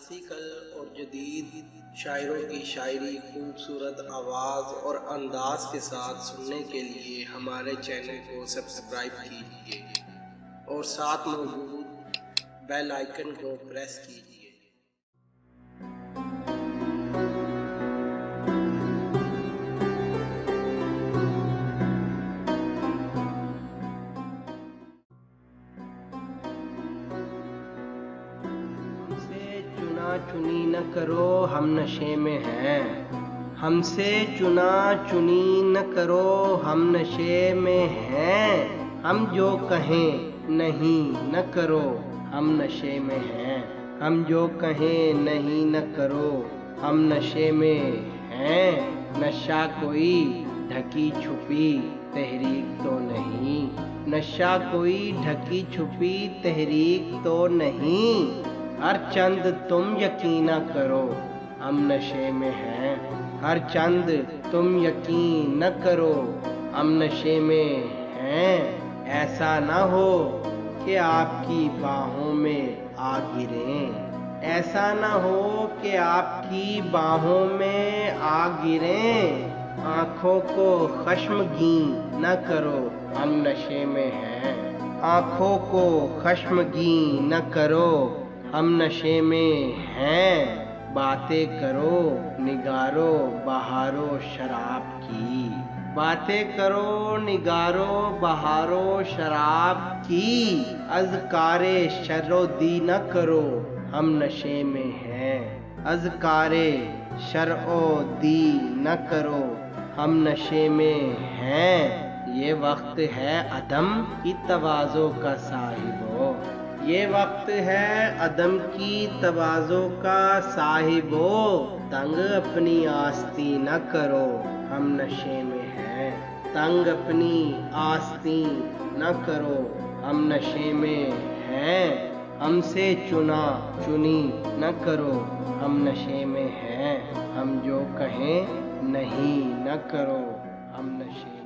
Classical اور جدید شاعروں کی شاعری خوبصورت آواز اور انداز کے ساتھ سننے کے لیے ہمارے چینل کو سبسکرائب کیجیے اور ساتھ موجود بیل آئیکن کو پریس کیجیے۔ چنی نہ کرو ہم نشے میں ہیں، ہم سے چنا چنی نہ کرو ہم نشے میں ہیں، ہم جو کہیں نہیں نہ کرو ہم نشے میں ہیں، ہم جو کہیں نہیں نہ کرو ہم نشے میں ہیں۔ نشہ کوئی ڈھکی چھپی تحریک تو نہیں، نشہ کوئی ڈھکی چھپی تحریک تو نہیں، ہر چند تم یقین نہ کرو ہم نشے میں ہیں، ہر چند تم یقین نہ کرو ہم نشے میں ہیں۔ ایسا نہ ہو کہ آپ کی باہوں میں آ گریں، ایسا نہ ہو کہ آپ کی باہوں میں آ گریں، آنکھوں کو خشمگین نہ کرو ہم نشے میں ہیں، آنکھوں کو خشمگین نہ کرو ہم نشے میں ہیں۔ باتیں کرو نگارو بہارو شراب کی، باتیں کرو نگارو بہارو شراب کی، اذکار شر و دی نہ کرو ہم نشے میں ہیں، اذکار شر و دی نہ کرو ہم نشے میں ہیں۔ یہ وقت ہے عدم کی تواضع کا صاحبو، یہ وقت ہے عدم کی تواضع کا صاحبو، تنگ اپنی آستین نہ کرو ہم نشے میں ہیں، تنگ اپنی آستین نہ کرو ہم نشے میں ہیں، ہم سے چنا چنی نہ کرو ہم نشے میں ہیں، ہم جو کہیں نہیں نہ کرو ہم نشے میں ہیں۔